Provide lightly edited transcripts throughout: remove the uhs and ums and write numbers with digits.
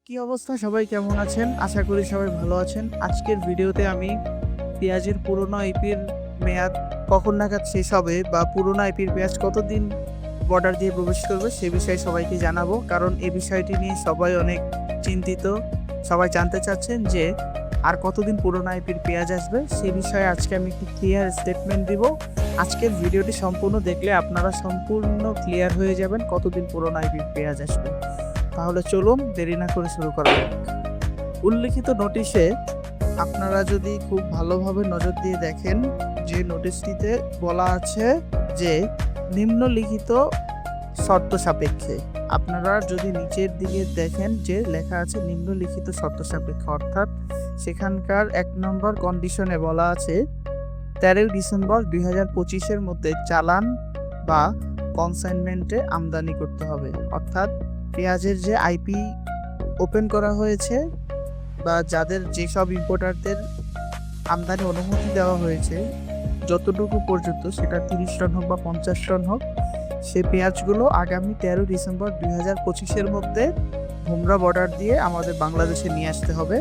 কি অবস্থা, সবাই কেমন আছেন? আশা করি সবাই ভালো আছেন। আজকের ভিডিওতে আমি পেঁয়াজের পুরোনো আইপির মেয়াদ কখন নাগাদ শেষ হবে বা পুরোনো আইপির পেঁয়াজ কতদিন বর্ডার দিয়ে প্রবেশ করবে সে বিষয়ে সবাইকে জানাবো। কারণ এই বিষয়টি নিয়ে সবাই অনেক চিন্তিত। সবাই জানতে চাচ্ছেন যে আর কতদিন পুরোনো আইপির পেঁয়াজ আসবে সে বিষয়ে আজকে আমি একটি ক্লিয়ার স্টেটমেন্ট দিব। আজকের ভিডিওটি সম্পূর্ণ দেখলে আপনারা সম্পূর্ণ ক্লিয়ার হয়ে যাবেন কতদিন পুরোনো আইপির পেঁয়াজ আসবে। তাহলে চলুন দেরি না করে শুরু করা যাক। উল্লিখিত নোটিশে আপনারা যদি খুব ভালোভাবে নজর দিয়ে দেখেন যে নোটিশটিতে বলা আছে যে নিম্নলিখিত শর্ত সাপেক্ষে, আপনারা যদি নিচের দিকে দেখেন যে লেখা আছে নিম্নলিখিত শর্ত সাপেক্ষে, অর্থাৎ সেখানকার 1 নম্বর কন্ডিশনে বলা আছে 13 ডিসেম্বর 2025-এর মধ্যে চালান বা কনসাইনমেন্টে আমদানি করতে হবে। অর্থাৎ পেঁয়াজের যে আইপি ওপেন করা হয়েছে বা যাদের যেসব ইম্পোর্টারদের আমদানি অনুমতি দেওয়া হয়েছে যতটুকু পর্যন্ত, সেটা 30 টন হোক বা 50 টন হোক, সে পেঁয়াজগুলো আগামী 13 ডিসেম্বর 2025-এর মধ্যে ভোমরা বর্ডার দিয়ে আমাদের বাংলাদেশে নিয়ে আসতে হবে।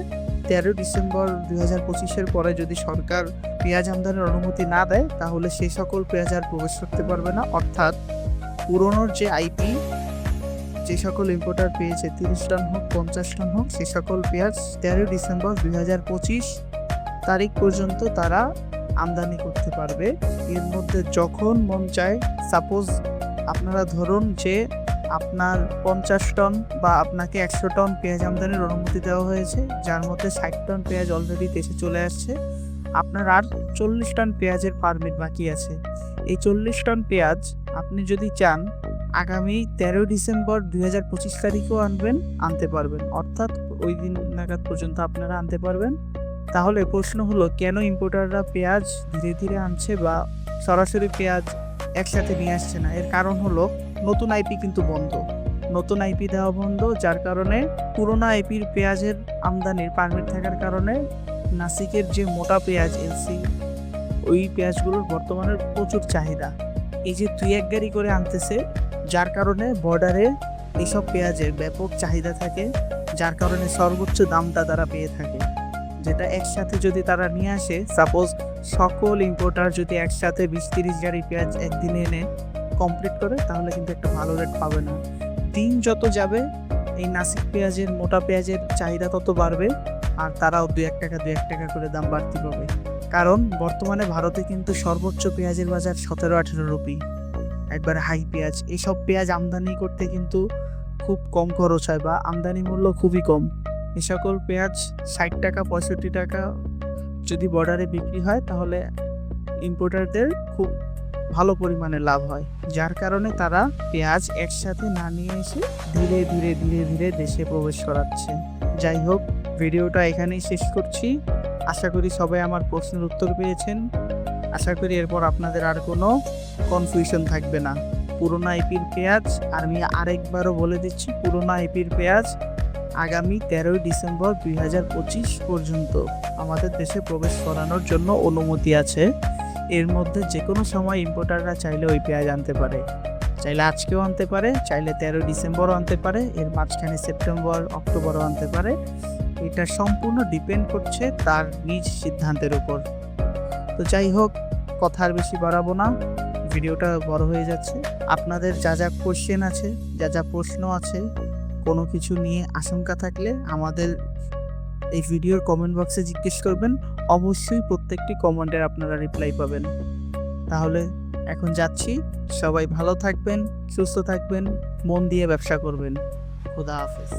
13 ডিসেম্বর 2025-এর পরে যদি সরকার পেঁয়াজ আমদানির অনুমতি না দেয় তাহলে সেই সকল পেঁয়াজ আর প্রবেশ করতে পারবে না। অর্থাৎ পুরনোর যে আইপি যে সকল ইম্পোর্টার পেয়েছে 30 টন হোক 50 টন হোক, সে সকল পেঁয়াজ 13 ডিসেম্বর 2025 তারিখ পর্যন্ত তারা আমদানি করতে পারবে। এর মধ্যে যখন মন চায়, সাপোজ আপনারা ধরুন যে আপনার 50 টন বা আপনাকে 100 টন পেঁয়াজ আমদানির অনুমতি দেওয়া হয়েছে, যার মধ্যে 60 টন পেঁয়াজ অলরেডি দেশে চলে আসছে, আপনার আর 40 টন পেঁয়াজের পারমিট বাকি আছে। এই 40 টন পেঁয়াজ আপনি যদি চান আগামী 13 ডিসেম্বর 2025 তারিখেও আনতে পারবেন, অর্থাৎ ওই দিন নাগাদ পর্যন্ত আপনারা আনতে পারবেন। তাহলে প্রশ্ন হলো, কেন ইম্পোর্টাররা পেঁয়াজ ধীরে ধীরে আনছে বা সরাসরি পেঁয়াজ একসাথে নিয়ে আসছে না? এর কারণ হলো নতুন আইপি কিন্তু বন্ধ, নতুন আইপি দেওয়া বন্ধ, যার কারণে পুরোনো আইপির পেঁয়াজের আমদানির পারমিট থাকার কারণে নাসিকের যে মোটা পেঁয়াজ এলসি, ওই পেঁয়াজগুলোর বর্তমানে প্রচুর চাহিদা। এই যে 2-1 গাড়ি করে আনতেছে, যার কারণে বর্ডারে এইসব পেঁয়াজের ব্যাপক চাহিদা থাকে, যার কারণে সর্বোচ্চ দামটা তারা পেয়ে থাকে। যেটা একসাথে যদি তারা নিয়ে আসে, সাপোজ সকল ইম্পোর্টার যদি একসাথে 20-30 গাড়ি পেঁয়াজ একদিনে এনে কমপ্লিট করে, তাহলে কিন্তু একটা ভালো রেট পাবে না। দিন যত যাবে এই নাসিক পেঁয়াজের মোটা পেঁয়াজের চাহিদা তত বাড়বে, আর তারাও 2-1 টাকা করে দাম বাড়তি পাবে। কারণ বর্তমানে ভারতে কিন্তু সর্বোচ্চ পেঁয়াজের বাজার 17-18 রুপি, একবার হাই পেঁয়াজ। এইসব পেঁয়াজ আমদানি করতে কিন্তু খুব কম খরচ হয় বা আমদানি মূল্য খুবই কম। এ সকল পেঁয়াজ 60 টাকা 65 টাকা যদি বর্ডারে বিক্রি হয় তাহলে ইম্পোর্টারদের খুব ভালো পরিমাণে লাভ হয়, যার কারণে তারা পেঁয়াজ একসাথে না নিয়ে এসে ধীরে ধীরে ধীরে ধীরে দেশে প্রবেশ করাচ্ছে। যাই হোক, ভিডিওটা এখানেই শেষ করছি। আশা করি সবাই আমার প্রশ্নের উত্তর পেয়েছেন। আশা করি এরপর আপনাদের আর কোনো কনফিউশন থাকবে না। পুরোনো আইপির পেঁয়াজ, আর আমি আরেকবারও বলে দিচ্ছি, পুরোনো আইপির পেঁয়াজ আগামী 13 ডিসেম্বর 2025 পর্যন্ত আমাদের দেশে প্রবেশ করানোর জন্য অনুমতি আছে। এর মধ্যে যে কোনো সময় ইম্পোর্টাররা চাইলে ওই পেঁয়াজ আনতে পারে, চাইলে আজকেও আনতে পারে, চাইলে 13 ডিসেম্বরও আনতে পারে, এর মাঝখানে সেপ্টেম্বর অক্টোবরও আনতে পারে। এটা সম্পূর্ণ ডিপেন্ড করছে তার নিজ সিদ্ধান্তের উপর। তো যাই হোক, কথা আর বেশি বাড়াবো না, ভিডিওটা বড় হয়ে যাচ্ছে। আপনাদের যা যা কোশ্চেন আছে, যা যা প্রশ্ন আছে, কোনো কিছু নিয়ে আশঙ্কা থাকলে আমাদের এই ভিডিওর কমেন্ট বক্সে জিজ্ঞেস করবেন। অবশ্যই প্রত্যেকটি কমেন্টের আপনারা রিপ্লাই পাবেন। তাহলে এখন যাচ্ছি, সবাই ভালো থাকবেন, সুস্থ থাকবেন, মন দিয়ে ব্যবসা করবেন। খোদা হাফেজ।